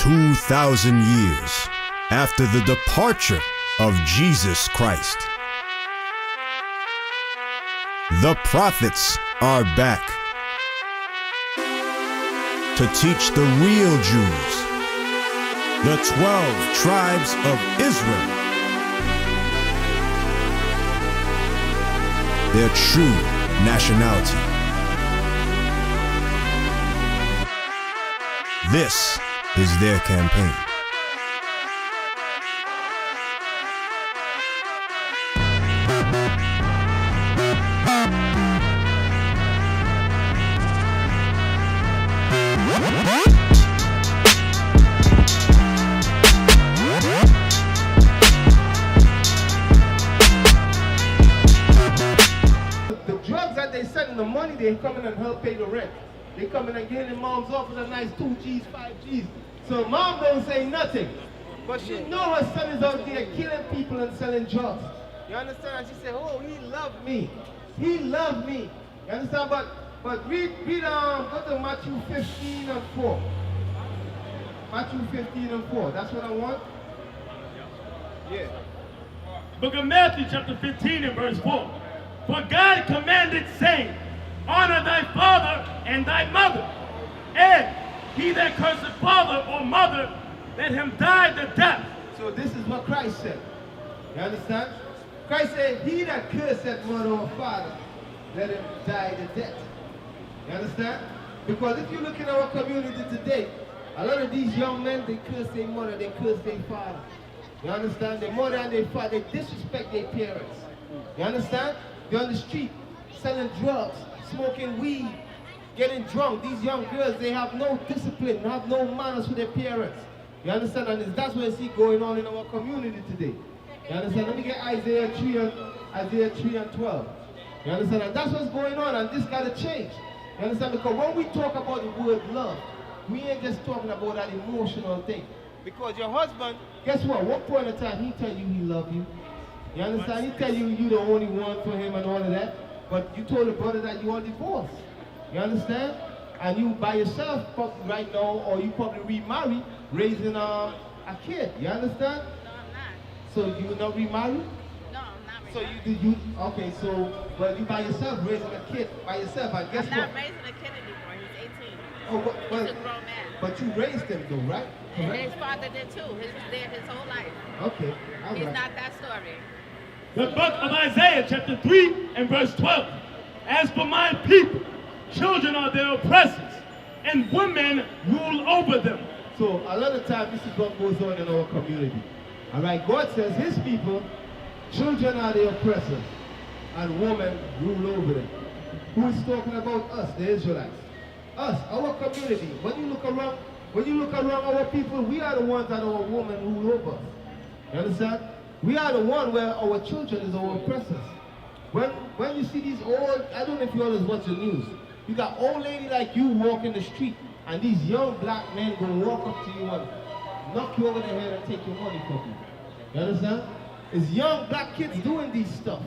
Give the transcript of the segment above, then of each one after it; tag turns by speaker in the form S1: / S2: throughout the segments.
S1: 2,000 years after the departure of Jesus Christ, the prophets are back to teach the real Jews, the 12 tribes of Israel, their true nationality. This is their campaign.
S2: The drugs that they send in the money, they come in and help pay the rent. They come in and get in mom's office a nice 2 G's, 5 G's. So mom don't say nothing. But she know her son is out there killing people and selling drugs. You understand? And she said, oh, he loved me. He loved me. You understand? But read go to Matthew 15 and 4. Matthew 15 and 4. That's what I want. Yeah.
S3: Book of Matthew chapter 15 and verse 4. For God commanded, saying, honor thy father and thy mother, and he that curseth father or mother, let him die the death.
S2: So this is what Christ said. You understand? Christ said, he that curseth mother or father, let him die the death. You understand? Because if you look in our community today, a lot of these young men, they curse their mother, they curse their father. You understand? Their mother and their father, they disrespect their parents. You understand? They're on the street, selling drugs, smoking weed, getting drunk. These young girls, they have no discipline, have no manners with their parents. You understand? And that's what I see going on in our community today. You understand? Let me get Isaiah 3 and 12. You understand? And that's what's going on, and this got to change. You understand? Because when we talk about the word love, we ain't just talking about that emotional thing. Because your husband, guess what? One point in time, he tell you he love you. You understand? He tell you you the only one for him and all of that. But you told the brother that you are divorced. You understand? And you by yourself right now, or you probably remarry, raising a kid. You understand?
S4: No, I'm not.
S2: So you not remarry?
S4: No, I'm not
S2: So
S4: remarried.
S2: okay, so but you by yourself raising a kid by yourself, and guess
S4: I'm
S2: what?
S4: not raising a kid anymore. He's 18.
S2: Oh,
S4: He's a grown man.
S2: but you raised him though, right?
S4: And
S2: Correct?
S4: his father did too. He was there his whole life.
S2: Okay, all
S4: He's
S2: right.
S4: not that story.
S3: The book of Isaiah chapter 3 and verse 12. As for my people, children are their oppressors, and women rule over them.
S2: So a lot of times this is what goes on in our community. All right, God says his people, children are the oppressors, and women rule over them. Who is talking about us, the Israelites? Us, our community. When you look around our people, we are the ones that our women rule over us. You understand? We are the one where our children is our oppressors. When you see these old, I don't know if you always watch the news, you got old lady like you walking the street, and these young black men gonna walk up to you and knock you over the head and take your money from you. You understand? It's young black kids doing these stuff.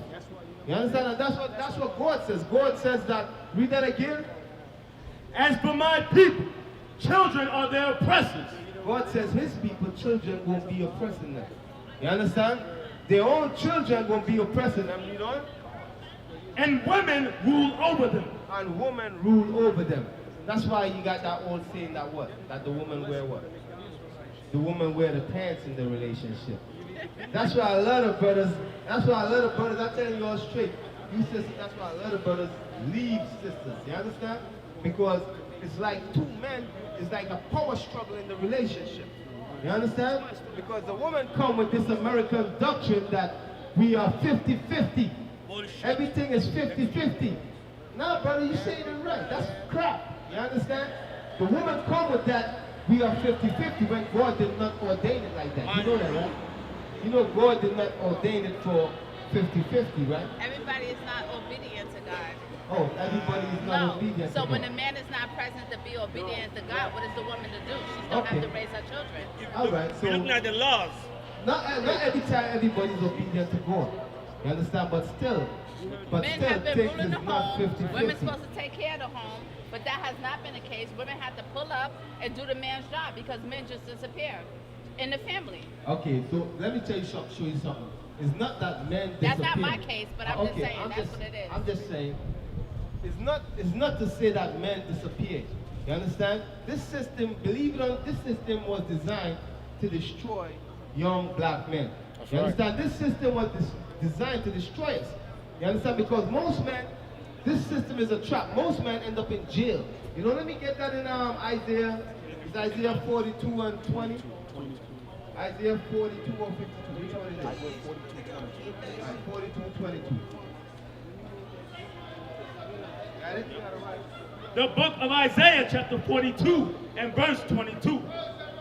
S2: You understand? And that's what God says. God says that, read that again.
S3: As for my people, children are their oppressors.
S2: God says his people, children, won't be oppressing them. You understand? Their own children won't be oppressing them, you know?
S3: And women rule over them.
S2: And women rule over them. That's why you got that old saying that what? That the woman wear what? The woman wear the pants in the relationship. That's why a lot of brothers, I'm telling you all straight, you sisters, that's why a lot of brothers leave sisters, you understand? Because it's like two men, it's like a power struggle in the relationship. You understand? Because the woman come with this American doctrine that we are 50-50. Everything is 50-50. Now, brother, you saying it right. That's crap. You understand? The woman come with that we are 50-50 when God did not ordain it like that. You know that, right? You know God did not ordain it for 50-50, right?
S4: Everybody is not obedient to God.
S2: Oh, everybody is not obedient
S4: So
S2: to
S4: when
S2: God.
S4: the man is not present to be obedient to God, what is the woman to do? She still have to raise her children.
S2: All right, so
S5: We're looking at the laws.
S2: not every time everybody's obedient to God. You understand? But still,
S4: Men have been
S2: things
S4: ruling
S2: is
S4: the
S2: not
S4: home.
S2: 50-50.
S4: Women's supposed to take care of the home. But that has not been the case. Women have to pull up and do the man's job because men just disappear in the family.
S2: Okay, so let me show you something. It's not that men disappear.
S4: That's not my case, but I'm just
S2: Okay,
S4: saying that's what it is.
S2: I'm just saying, it's not to say that men disappear. You understand? This system, believe it or not, this system was designed to destroy young black men. You understand? This system was designed to destroy us. You understand? Because most men, this system is a trap. Most men end up in jail. You know, let me get that in Isaiah. It's Isaiah 42 and 20. Isaiah 42 or 52. Which one is it? Isaiah 42 and 22. Got it?
S3: The book of Isaiah chapter 42 and verse 22.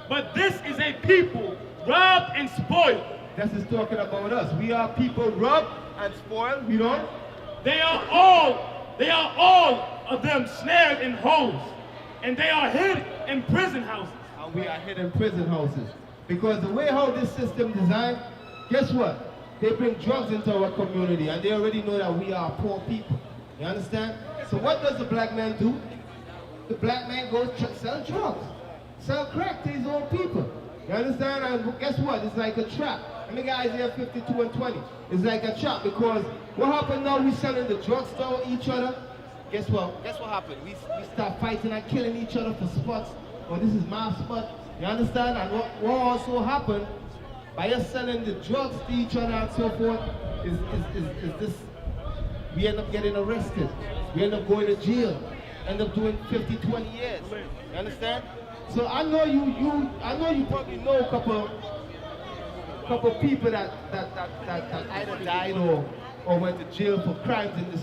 S3: But this is a people robbed and spoiled.
S2: This is talking about us. We are people robbed and spoiled. We don't.
S3: They are all of them snared in holes, and they are hid in prison houses.
S2: And we are hid in prison houses. Because the way how this system designed, guess what? They bring drugs into our community, and they already know that we are poor people. You understand? So what does the black man do? The black man goes sell drugs, sell crack to his own people. You understand? And guess what? It's like a trap. Let me get Isaiah 52 and 20. It's like a trap because what happened now? We selling the drugstore each other. Guess what? Guess what happened? We start fighting and killing each other for spots. Oh, this is my spot. You understand? And what also happened by us selling the drugs to each other and so forth is this. We end up getting arrested. We end up going to jail. End up doing 50, 20 years. You understand? So I know you probably know a couple people that either died or went to jail for crimes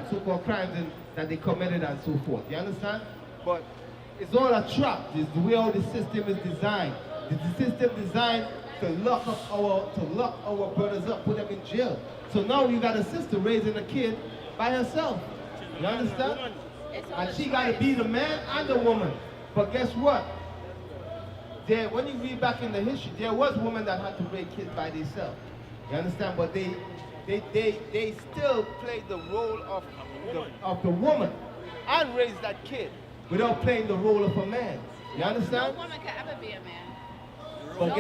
S2: so-called crimes that they committed and so forth. You understand? But it's all a trap. It's the way how the system is designed. The system designed to lock our brothers up, put them in jail. So now you got a sister raising a kid by herself. You understand? And she got to be the man and the woman. But guess what? When you read back in the history, there was women that had to raise kids by themselves. You understand? But they still played the role of the woman and raised that kid without playing the role of a man. You understand?
S4: No woman could ever be a man.
S2: But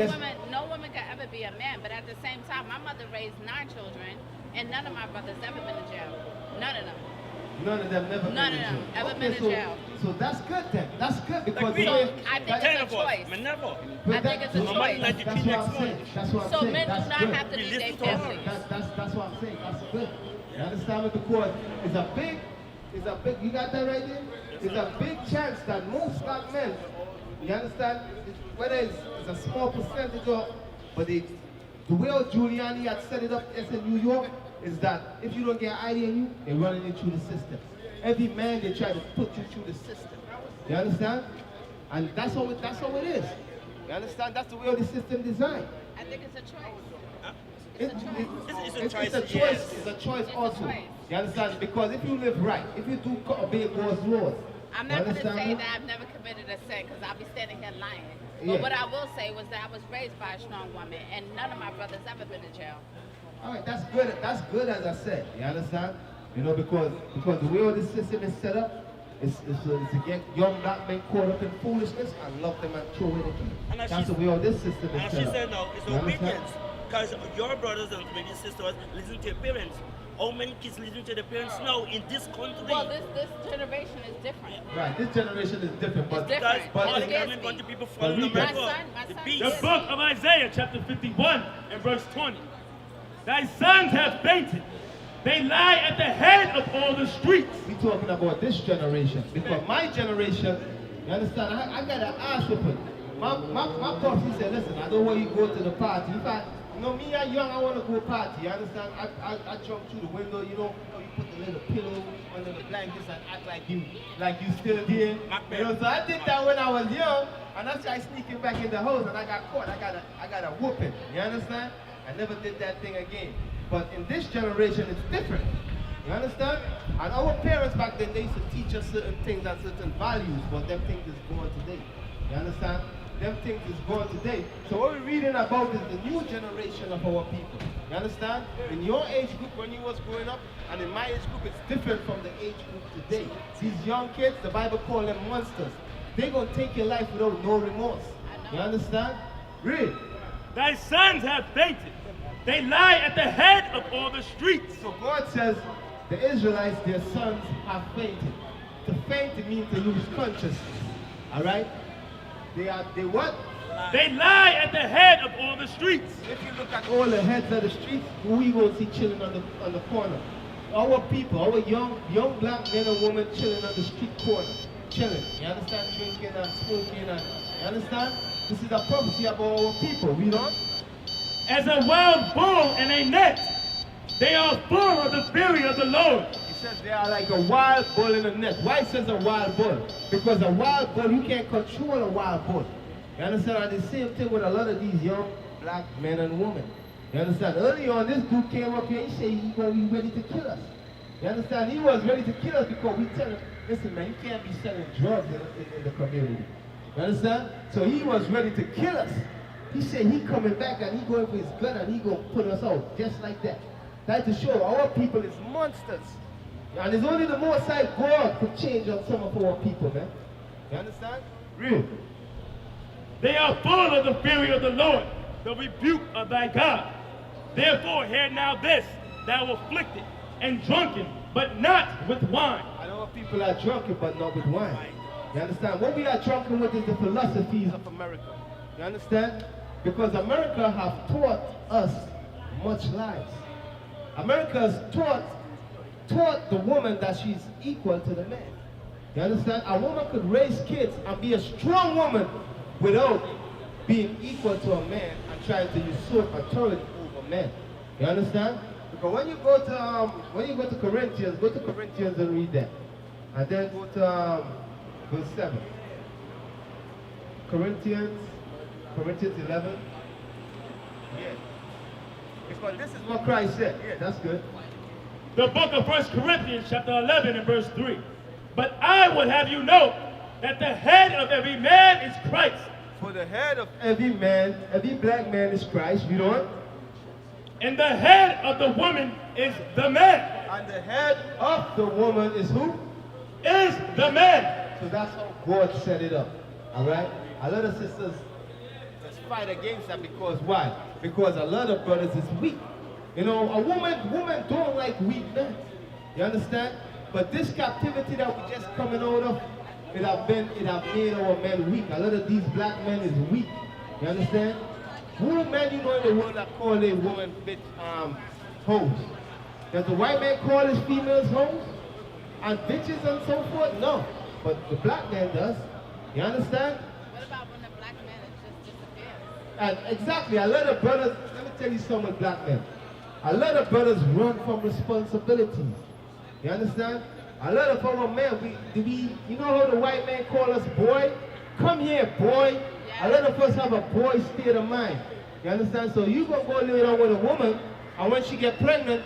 S4: No woman could ever be a man. But at the same time, my mother raised 9 children, and none of my brothers ever been to jail. None of them.
S2: None of them never
S4: None of them ever been to jail.
S2: So that's good then. That's good because
S4: I think it's a choice. I think it's a choice.
S2: That's what I'm saying. That's what I'm saying.
S4: So men do
S2: That's
S4: not
S2: good.
S4: have to leave their families.
S2: That's what I'm saying. That's good. You understand me? Because it's a big, you got that right there? It's a big chance that most black men, you understand, whether it's a small percentage but the way Giuliani had set it up in New York is that if you don't get an ID in you, they're running you through the system. Every man, they try to put you through the system. You understand? And that's how it is. You understand? That's the way the system designed.
S4: I think it's a choice.
S2: It's a choice also. You understand? Because if you live right, if you do obey God's laws,
S4: I'm not going to say that I've never committed a sin because I'll be standing here lying. But what I will say was that I was raised by a strong woman, and none of my brothers ever been to jail.
S2: All right, that's good. That's good, as I said. You understand? You know, because the way all this system is set up is to get young black men caught up in foolishness and lock them and throw away the key. That's the way all this system is set up.
S5: And she said no, it's obedience. Because your brothers and maybe sisters listen to your parents. How many kids listen to their parents now in this country?
S4: Well, this generation is different.
S2: Right, this generation is different. But
S4: it's different.
S5: But all the government country people follow the
S3: The book of Isaiah chapter 51 and verse 20. Thy sons have fainted. They lie at the head of all the streets.
S2: We're talking about this generation. Because my generation, you understand, I got to ask for it. My pops, he said, listen, I don't want you to go to the party. If me and young, I want to go party, you understand? I jump through the window, you put the little pillow under the blankets and act like you still there. You know, so I did that when I was young, and I started sneaking back in the house and I got caught. I got a whooping, you understand? I never did that thing again. But in this generation, it's different. You understand? And our parents back then, they used to teach us certain things and certain values, but them things is gone today. You understand? them things is gone today. So what we're reading about is the new generation of our people. You understand? In your age group when you was growing up, and in my age group, it's different from the age group today. These young kids, the Bible calls them monsters. They're going to take your life without no remorse. You understand? Read.
S3: Thy sons have fainted. They lie at the head of all the streets.
S2: So God says, the Israelites, their sons have fainted. To faint, it means to lose consciousness. Alright? They what?
S3: They lie at the head of all the streets.
S2: If you look at all the heads of the streets, who we will see chilling on the corner? Our people, our young black men and women chilling on the street corner. Chilling. You understand? Drinking and smoking and you understand? This is a prophecy about our people, you know?
S3: As a wild bull in a net, they are full of the fury of the Lord.
S2: He says they are like a wild bull in a net. Why it says a wild bull? Because a wild bull, you can't control a wild bull. You understand? And the same thing with a lot of these young black men and women. You understand? Early on, this dude came up here and he said he's going to be ready to kill us. You understand? He was ready to kill us because we tell him, listen man, you can't be selling drugs in the community. You understand? So he was ready to kill us. He said he coming back and he going for his gun and he going to put us out just like that. That's to show our people is monsters. And it's only the Most High God could change on some of our people, man. You understand? Real.
S3: They are full of the fury of the Lord, the rebuke of thy God. Therefore hear now this, thou afflicted and drunken, but not with wine.
S2: I know people are drunken, but not with wine. You understand? What we are drunken with is the philosophies of America. You understand? Because America have taught us much lies. America has taught the woman that she's equal to the man. You understand? A woman could raise kids and be a strong woman without being equal to a man and trying to usurp authority over men. You understand? Because when you go to Corinthians, go to Corinthians and read that. And then go to verse 7. Corinthians 11. Yeah. Because this is what Christ said. Yeah, that's good.
S3: The book of 1 Corinthians chapter 11 and verse 3. But I would have you know that the head of every man is Christ.
S2: For the head of every man, every black man is Christ, you know?
S3: And the head of the woman is the man.
S2: And the head of the woman is who?
S3: Is the man.
S2: So that's how God set it up. Alright? A lot of sisters just fight against that because why? Because a lot of brothers is weak. You know, a woman don't like weak men. You understand? But this captivity that we just coming out of, it have made our men weak. A lot of these black men is weak. You understand? Who men you know in the world that call a woman hoes? Does the white man call his females hoes? And bitches and so forth? No. But the black man does. You understand?
S4: What about when the black man is just disappearing?
S2: And exactly, a lot of brothers, let me tell you something with black men. A lot of brothers run from responsibilities. You understand? A lot of our men, you know how the white man call us boy? Come here, boy. A lot of us have a boy state of mind. You understand? So you gonna go lay down with a woman, and when she get pregnant,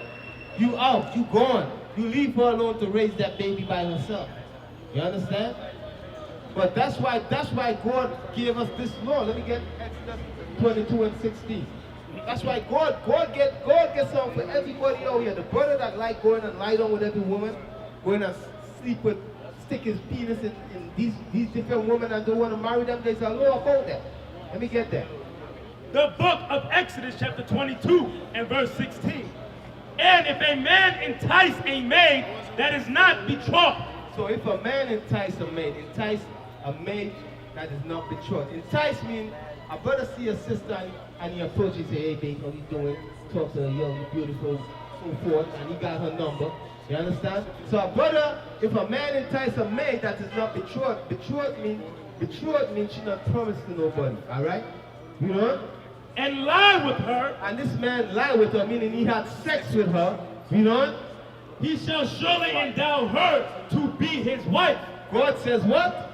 S2: you out, you gone. You leave her alone to raise that baby by herself. You understand? But that's why God gave us this law. Let me get Exodus 22 and 16. That's why God gets something for everybody out here. The brother that like going and lie down with every woman, going and stick his penis in these different women and don't want to marry them, there's a law about that. Let me get that.
S3: The book of Exodus chapter 22 and verse 16. And if a man entice a maid that is not betrothed.
S2: So if a man entice a maid that is not betrothed. Entice means a brother see a sister and he approaches and say, hey babe, how you doing? Talk to her, yo, you beautiful, so forth, and he got her number. You understand? So a brother, if a man entice a maid that is not betrothed, betrothed means she not promised to nobody, alright? You know?
S3: And lie with her.
S2: And this man lie with her, meaning he had sex with her, you know?
S3: He shall surely endow her to be his wife.
S2: God says what?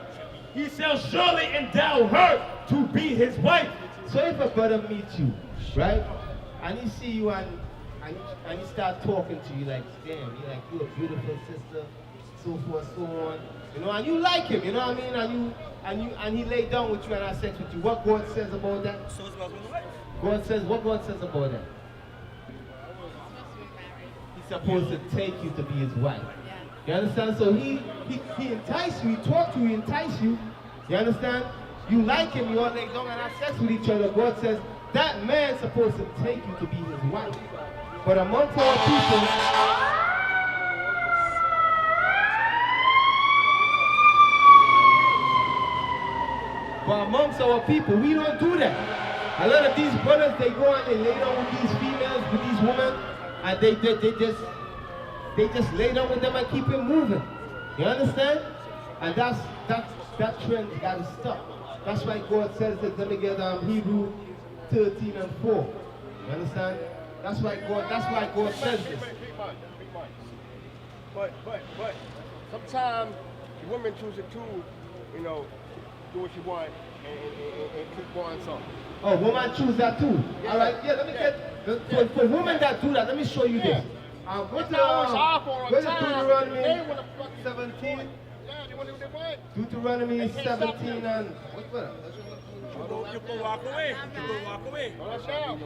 S3: He shall surely endow her to be his wife.
S2: So if a brother meets you, right? And he see you and he start talking to you like, damn, you're a beautiful sister, so forth, so on. You know, and you like him, you know what I mean? And he laid down with you and had sex with you. What God says about that?
S5: So it's husband and wife.
S2: God says, what God says about that? He's supposed to take you to be his wife. You understand? So he enticed you, he talked to you, he enticed you. You understand? You like him, you all lay down and have sex with each other. God says, that man's supposed to take you to be his wife. But amongst our people, we don't do that. A lot of these brothers, they go and they lay down with these females, with these women, and they just lay down with them and keep it moving. You understand? And that trend got to stop. That's why God says that. Let me get Hebrew 13 and 4. You understand? That's why God says this.
S6: But sometimes the women choose to, you know, do what you want and keep going something.
S2: Oh, women choose that too.
S6: Yeah.
S2: All right, yeah, let me get, for women that do that, let me show you this. Go to Deuteronomy 17.
S6: Yeah, they want to do what they want.
S2: Deuteronomy 17 and, what's that?
S5: You can walk away. You can walk away.
S6: That's down.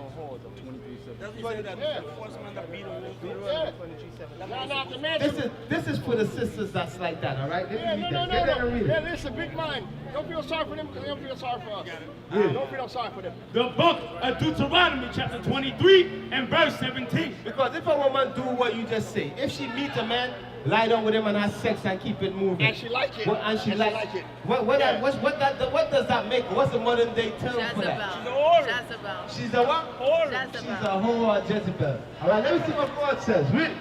S5: Doesn't say that the first man that beat him.
S2: This is for the sisters that's like that, all right?
S6: No. Yeah, listen, big man. Don't feel sorry for them because they don't feel sorry for us.
S2: Yeah.
S6: Don't feel sorry for them.
S3: The book of Deuteronomy chapter 23 and verse 17.
S2: Because if a woman do what you just say, if she meets a man, lie down with him and have sex and keep it moving.
S6: And she like it.
S2: And she like
S6: it.
S2: What does that make? What's the modern day term for that?
S4: Jezebel.
S2: She's a what?
S4: Jezebel.
S2: She's a whore or Jezebel. All right, let me see what God says. Read.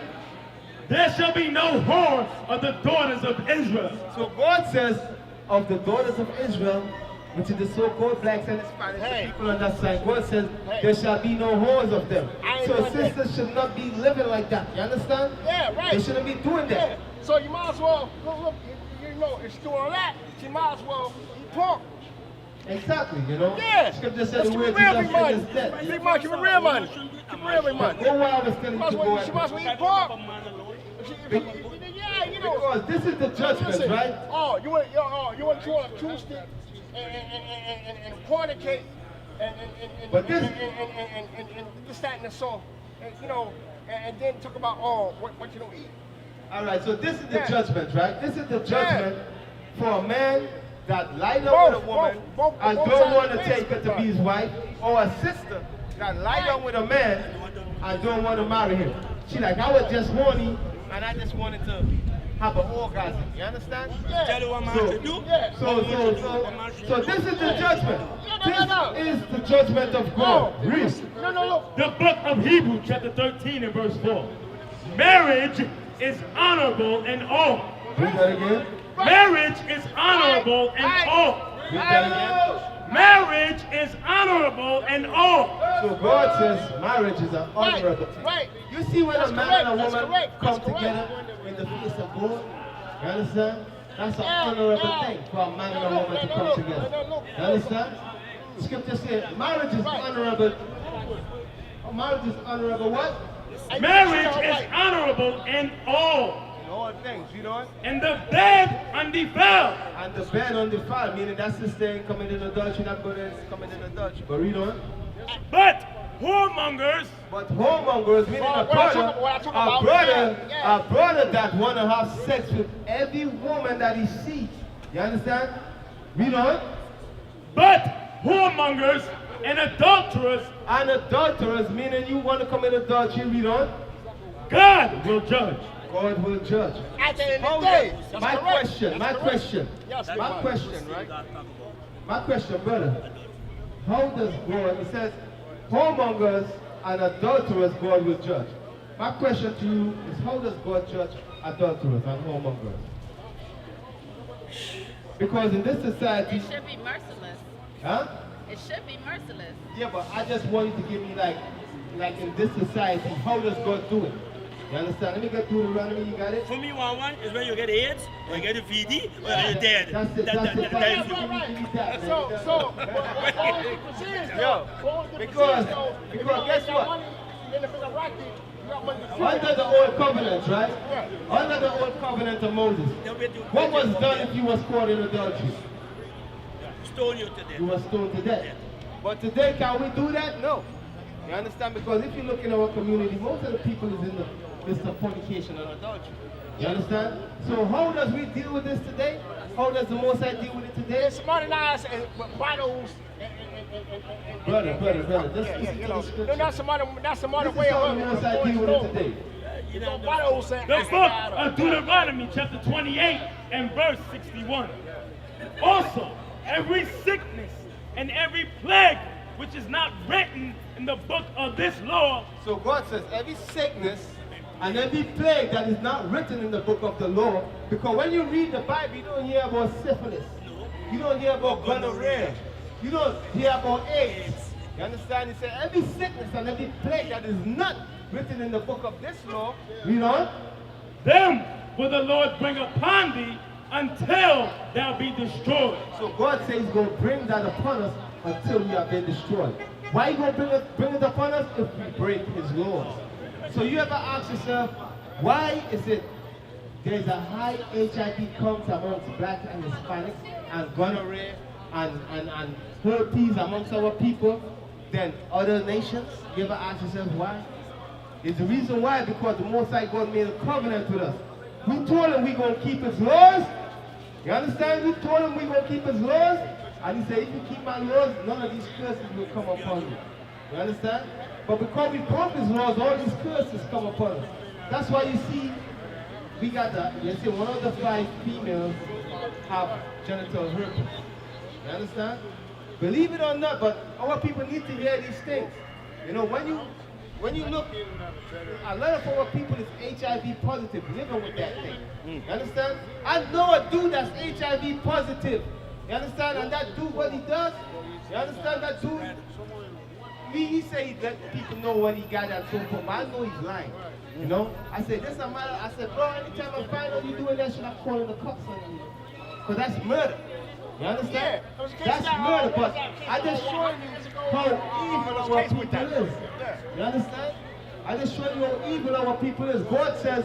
S3: There shall be no whore of the daughters of Israel.
S2: So God says of the daughters of Israel, which is the so-called blacks and Hispanics, the people on that side, God says there shall be no whores of them. So sisters should not be living like that. You understand?
S6: Yeah, right.
S2: They shouldn't be doing that.
S6: Yeah. So you might as well, look, you know, if she's doing all that, she might as well eat pork.
S2: Exactly, you know?
S6: Yeah.
S2: Scripture said
S6: Let's
S2: the
S6: keep it
S2: word
S6: real,
S2: Jesus
S6: big man.
S2: is dead.
S6: Big man, keep it real, man. Keep it real, big man.
S2: Go where I was telling you to go.
S6: She might as well eat pork. Yeah, you know.
S2: Because this is the judgment,
S6: Listen,
S2: right?
S6: Oh, you want to choose it and fornicate and
S2: But this-
S6: and this, that, and so, and, you know, and then talk about what you don't eat.
S2: All right, so this is the
S6: Yeah.
S2: judgment, right? This is the judgment for a man that lied down with a woman and don't want to take her to be his wife, or a sister that lied down with a man and don't want to marry him. She like, I was just horny and I just wanted to have an orgasm. You understand?
S5: Tell you what man should do.
S2: So this is the judgment.
S6: No.
S2: This is the judgment of God. Read.
S6: No.
S3: The book of Hebrews chapter 13 and verse 4. Marriage is honorable in all.
S2: Read that again.
S3: Marriage is honorable in all.
S2: Read that again.
S3: Marriage is honorable in all.
S2: So God says marriage is an honorable thing.
S6: Right.
S2: You see when
S6: That's
S2: a man
S6: correct,
S2: and a
S6: that's
S2: woman
S6: correct,
S2: come
S6: that's correct.
S2: together in the face of God? You understand? That's an honorable thing for a man and a woman to come together. You understand? Scripture says marriage is honorable. Marriage is honorable what?
S3: Marriage is honorable in all.
S2: In all things, you know?
S3: And the bed undefiled.
S2: And the bed undefiled, meaning that sister ain't coming in adultery, that brother is coming in adultery. But read on.
S3: But whoremongers,
S2: But whoremongers, meaning a brother that want to have sex with every woman that he sees. You understand? Read on.
S3: but whoremongers and adulterers,
S2: And adulterers, meaning you want to commit adultery, read on.
S3: God will judge.
S2: God will judge.
S6: At the end of the day. That's
S2: My
S6: correct.
S2: question,
S6: That's correct. Yes, big
S2: my
S6: man.
S2: question, right? My question, brother. How does God, it says, whoremongers and adulterers God will judge. My question to you is, how does God judge adulterers and whoremongers? Because in this society,
S4: It should be merciless.
S2: huh?
S4: It should be merciless.
S2: Yeah, but I just want you to give me like in this society, how does God do it? You understand? Let me get Deuteronomy, you got it?
S5: For me, one is when you get AIDS, or you get a VD, or you're dead.
S2: That's it,
S5: That
S2: that's it.
S5: is you.
S6: So, because
S2: Because guess what?
S6: Then if it's a rocket,
S2: Under the old covenant, right? Under the old covenant of Moses. What was done if you was caught in adultery?
S5: Stone you to death.
S2: You were stoned to death. But today, can we do that? No. You understand? Because if you look in our community, most of the people is in the midst of fornication and adultery. You understand? So how does we deal with this today? How does the Most High deal with it today?
S6: It's modernized and bottles.
S2: Brother. This
S6: That's a modern way
S2: is how the Most High deal with it today.
S6: Bottles and
S3: The book of Deuteronomy chapter 28 and verse 61. Also, every sickness and every plague which is not written in the book of this law.
S2: So God says every sickness and every plague that is not written in the book of the law, because when you read the Bible, you don't hear about syphilis. You don't hear about gonorrhea. You don't hear about AIDS. You understand? He said every sickness and every plague that is not written in the book of this law, you know,
S3: Them will the Lord bring upon thee until thou be destroyed.
S2: so God says he's going to bring that upon us until we have been destroyed. Why he going to bring it upon us? If we break his laws. So you ever ask yourself, why is it there's a high HIV comes amongst black and Hispanics and gonorrhea and herpes amongst our people than other nations? You ever ask yourself why? It's the reason why, because the Most High God made a covenant with us. We told him we're going to keep his laws. You understand? We told him we're going to keep his laws. And he said, if you keep my laws, none of these curses will come upon you. You understand? But because we broke his laws, all these curses come upon us. That's why you see, we got you see, 1 out of 5 females have genital herpes. You understand? Believe it or not, but our people need to hear these things. You know, when you look, a lot of our people is HIV positive, living with that thing. You understand? I know a dude that's HIV positive. You understand? And that dude, what he does, you understand that dude? He say he let people know what he got and so forth, but I know he's lying. You know? I said, this is a matter. I said, bro, anytime I find out you doing that shit, I'm calling the cops on you. Because that's murder. You understand? That's murder, but I just showing you how evil our people is. You understand? I just showing you how evil our people is. God says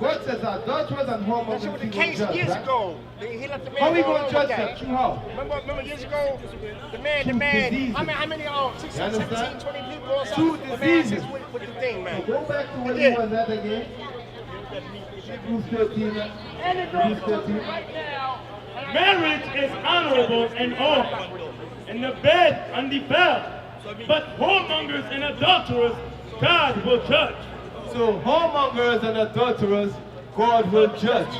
S2: adulterers and
S6: That's
S2: homosexuals
S6: what the
S2: will
S6: case
S2: judge,
S6: years
S2: right?
S6: ago. He let the man
S2: How we
S6: go
S2: going to
S6: on
S2: judge
S6: with
S2: that? Through how?
S6: Remember years ago, the man,
S2: Diseases.
S6: how many 16,
S2: You
S6: 17,
S2: understand?
S6: 20 people or
S2: Two
S6: something? The man
S2: diseases.
S6: says with the thing,
S2: So
S6: man.
S2: go back to where
S6: Yeah.
S2: you was at again. Hebrews 13.
S6: And it
S2: Hebrews
S6: goes
S2: 13.
S6: right now.
S3: Marriage is honorable in all, and the bed undefiled. But whoremongers and adulterers, God will judge.
S2: So whoremongers and adulterers, God will judge.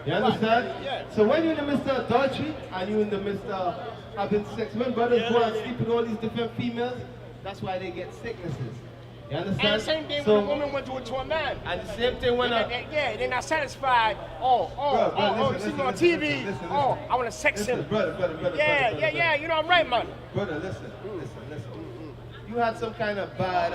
S2: You understand? So when you're in the midst of adultery and you're in the midst of having sex, when brothers go and sleep with all these different females, that's why they get sicknesses. You understand?
S6: And the same thing
S2: So-
S6: when a woman went to a man.
S2: And the same thing when
S6: They're not satisfied. You see me on TV. I want to sex him.
S2: brother.
S6: Yeah, you know I'm right, man.
S2: Brother, listen. You had some kind of bad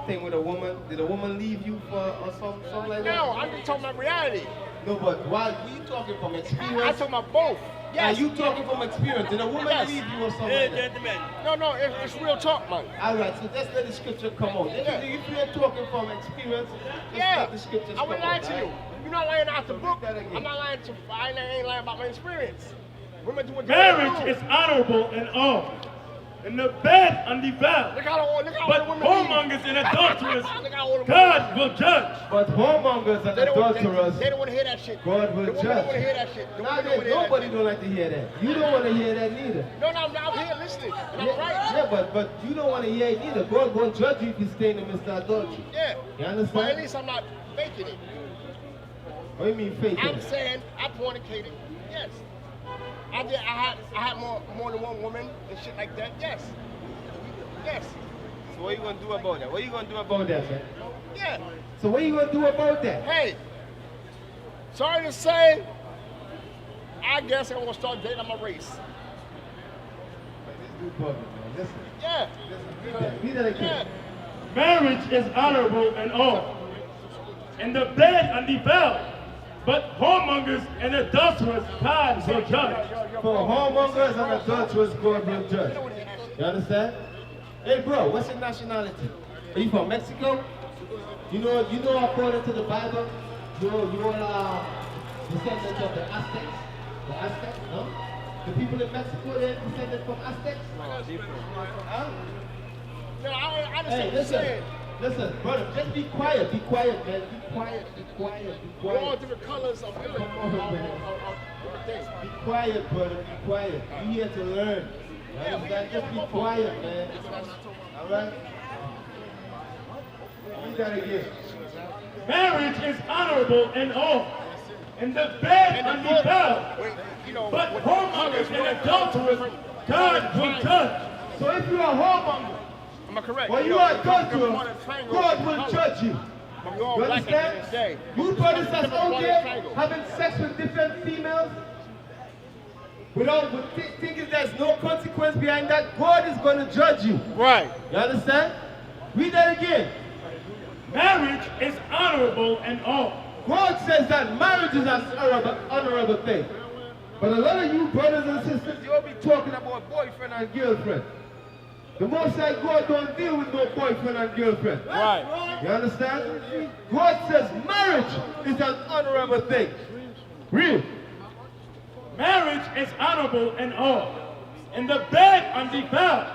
S2: thing with a woman. Did a woman leave you for or something like that?
S6: No, I'm just talking about reality.
S2: No, but why were you talking from
S6: I
S2: experience?
S6: talking about both. Yes.
S2: Are you talking from experience? Did a woman
S6: Yes.
S2: leave you or something
S5: Hey,
S2: like that?
S5: gentlemen.
S6: No, it's real talk, man.
S2: All right, so just let the scripture come out. If you're talking from experience, just
S6: Yeah,
S2: let the scriptures
S6: I
S2: come
S6: wouldn't
S2: out.
S6: lie to you.
S2: right?
S6: You're not lying out the
S2: So
S6: book.
S2: read that again.
S6: I'm not lying I ain't lying about my experience. Women do what they
S3: Marriage
S6: do.
S3: is honorable in all, and the bed undefiled.
S6: Look how all the
S3: But
S6: women leave.
S3: whoremongers and adulterers,
S6: Look how all the women
S3: God will judge.
S2: But whoremongers and
S6: They don't want
S2: adulterers,
S6: they don't want to hear that shit.
S2: God will
S6: the women
S2: judge.
S6: don't want to hear that shit. The
S2: Nah,
S6: women don't want to hear that
S2: nobody
S6: shit.
S2: don't like to hear that. You don't want to hear that neither.
S6: No, I'm here listening. And I'm right.
S2: Yeah, but you don't want to hear it either. God won't judge you if you stay in the midst of adultery.
S6: Yeah.
S2: You
S6: But at
S2: understand?
S6: least I'm not faking it.
S2: What do you mean faking
S6: I'm
S2: it?
S6: saying I fornicated. Yes. I had more than one woman and shit like that. Yes. Yes.
S2: So what are you going to do about that? What are you going to do about that, man?
S6: Yeah.
S2: So what are you going to do about that?
S6: Hey. Sorry to say, I guess I'm gonna start dating my race.
S2: This dude bugging, man. Listen.
S6: Yeah.
S2: Read that again.
S6: Yeah.
S3: Marriage is honorable in all, and the bed undefiled. But whoremongers and adulterers, God will judge.
S2: For whoremongers and adulterers, God will judge. You understand? Hey, bro, what's your nationality? Are you from Mexico? You know, according to the Bible, you are descendants of the Aztecs. The Aztecs, no? The people in Mexico, they're descended from Aztecs. Huh?
S6: No, I understand
S2: Hey,
S6: what you're saying.
S2: listen, brother, just be quiet, man. Be quiet.
S6: We're all different colors of different things.
S2: Be quiet, brother, be quiet. You here to learn. You understand? Just be quiet, man. All right? Read that again.
S3: Marriage is honorable and all, and the bed undefiled. But whoremongers and adulterers, God will judge.
S2: So if you are a whoremonger,
S6: Am I correct?
S2: or you are adulterous, God will judge you. You understand? You brothers that's out there having sex with different females, without thinking there's no consequence behind that, God is going to judge you.
S6: Right.
S2: You understand? Read that again.
S3: Marriage is honorable and all.
S2: God says that marriage is an honorable thing. But a lot of you brothers and sisters, you'll be talking about boyfriend and girlfriend. The Most High God don't deal with no boyfriend and girlfriend.
S6: Right.
S2: You understand? God says marriage is an honorable thing. Real.
S3: Marriage is honorable and all, and the bed undefiled.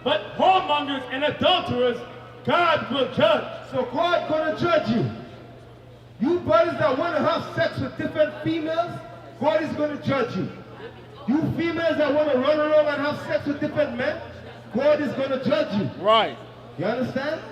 S3: But whoremongers and adulterers, God will judge.
S2: So God gonna judge you. You brothers that want to have sex with different females, God is gonna judge you. You females that want to run around and have sex with different men, God is gonna judge you.
S6: Right.
S2: You understand?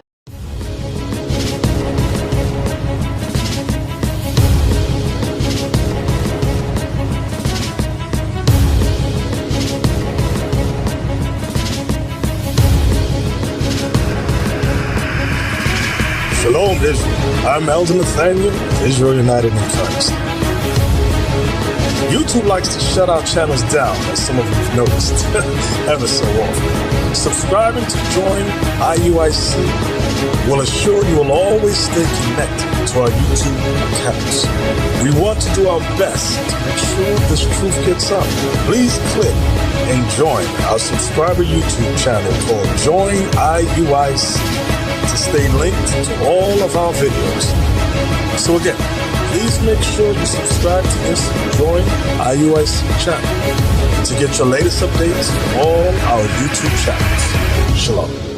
S7: Shalom, Israel. I'm Elder Nathaniel, Israel United in Christ. YouTube likes to shut our channels down, as some of you have noticed, ever so often. Subscribing to join IUIC will assure you will always stay connected to our YouTube accounts. We want to do our best to make sure this truth gets out. Please click and join our subscriber YouTube channel called Join IUIC to stay linked to all of our videos. So again, please make sure you subscribe to this Join IUIC channel to get your latest updates on all our YouTube channels. Shalom.